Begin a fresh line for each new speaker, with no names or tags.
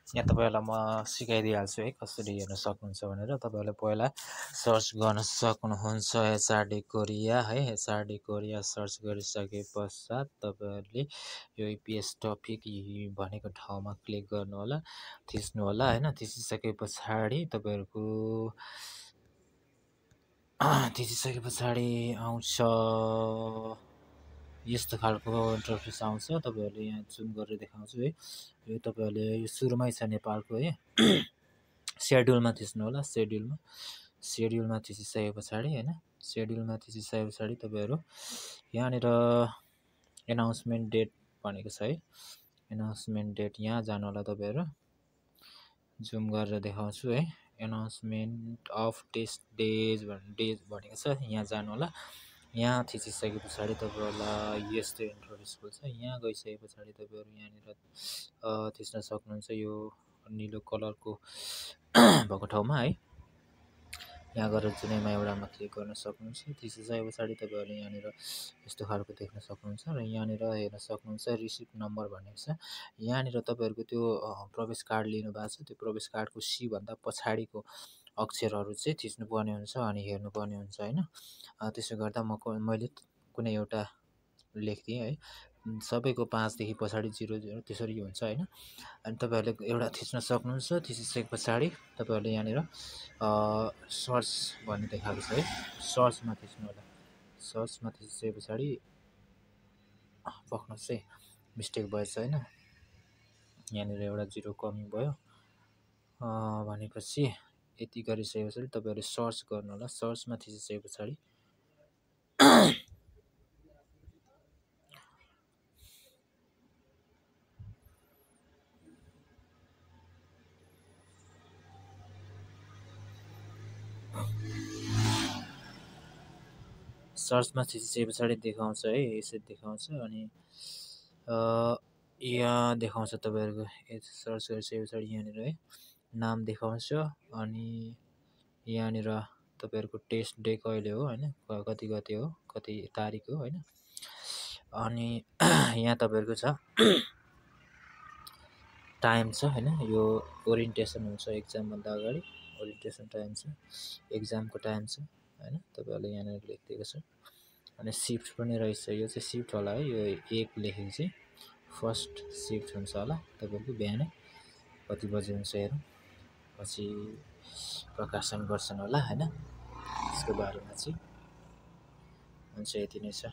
यहाँ तपाईँहरूलाई म सिकाइदिइहाल्छु है कसरी हेर्न सक्नुहुन्छ भनेर। तपाईँहरूले पहिला सर्च गर्न सक्नुहुन्छ एचआरडी कोरिया है। एचआरडी कोरिया सर्च गरिसके पश्चात तपाईँहरूले यो इपिएस टपिक भनेको ठाउँमा क्लिक गर्नु होला, थिच्नु होला हैन। थिचिसके पछाडि तपाईँहरूको आउँछ यस्तो खालको इन्टरफेस आउँछ। तपाईँहरूले यहाँ जुम गरेर देखाउँछु है। यो तपाईँहरूले यो सुरुमै छ नेपालको है। सेड्युलमा थिच्नु होला, सेड्युलमा थिचिसके पछाडि हैन, सेड्युलमा थिचिसके पछाडि तपाईँहरू यहाँनिर एनाउन्समेन्ट डेट भनेको छ है। एनाउन्समेन्ट डेट यहाँ जानु होला तपाईँहरू। जुम गरेर देखाउँछु है। एनाउन्समेन्ट अफ टेस्ट डेज भनेको छ, यहाँ जानु होला। यहाँ थिचिसके पछाडि तपाईँहरूलाई यस्तो इन्टरफेस खोल्छ। यहाँ गइसके पछाडि तपाईँहरू यहाँनिर थिच्न सक्नुहुन्छ यो निलो कलरको भएको ठाउँमा है। यहाँ गएर जुनैमा एउटामा क्लिक गर्न सक्नुहुन्छ। थिचिसके पछाडि तपाईँहरूले यहाँनिर यस्तो खालको देख्न सक्नुहुन्छ र यहाँनिर हेर्न सक्नुहुन्छ रिसिप्ट नम्बर भनेको छ। यहाँनिर तपाईँहरूको त्यो प्रवेश कार्ड लिनुभएको छ, त्यो प्रवेश कार्डको सी भन्दा पछाडिको अक्षरहरू चाहिँ थिच्नुपर्ने हुन्छ अनि हेर्नुपर्ने हुन्छ हैन। त्यसो गर्दा मैले कुनै एउटा लेख्दिएँ है। सबैको 5 देखि पछाडि 00 त्यसरी हुन्छ हैन। अनि तपाईँहरूले एउटा थिच्न सक्नुहुन्छ। थिचिसके पछाडि तपाईँहरूले यहाँनिर सर्च भन्ने देखाएको छ है। सर्चमा थिच्नु होला। सर्चमा थिचिसके पछाडि पक्नुहोस् है मिस्टेक भएछ हैन। यहाँनिर एउटा 0 कमी भयो। भनेपछि यति गरिसकेपछि तपाईँहरूले सर्च गर्नु होला। सर्चमा थिचिसके पछाडि सर्चमा थिचिसके पछाडि देखाउँछ है, यसरी देखाउँछ। अनि यहाँ देखाउँछ तपाईँहरूको सर्च गरिसके पछाडि यहाँनिर है नाम देखाउँछ। अनि यहाँनिर तपाईँहरूको टेस्ट डे कहिले हो हैन, कति गते हो, कति तारिक हो हैन। अनि यहाँ तपाईँहरूको छ टाइम छ हैन। यो ओरिएन्टेसन हुन्छ एक्जामभन्दा अगाडि, ओरिएन्टेसन टाइम छ, एक्जामको टाइम छ हैन। तपाईँहरूले यहाँनिर लेखिदिएको छ। अनि सिफ्ट पनि रहेछ, यो चाहिँ सिफ्ट होला है। यो 1 लेखेको चाहिँ फर्स्ट सिफ्ट हुन्छ होला तपाईँहरूको। बिहानै कति बजे हुन्छ हेरौँ, पछि प्रकाशन गर्छन् होला हैन। त्यसको बारेमा चाहिँ हुन्छ, यति नै छ।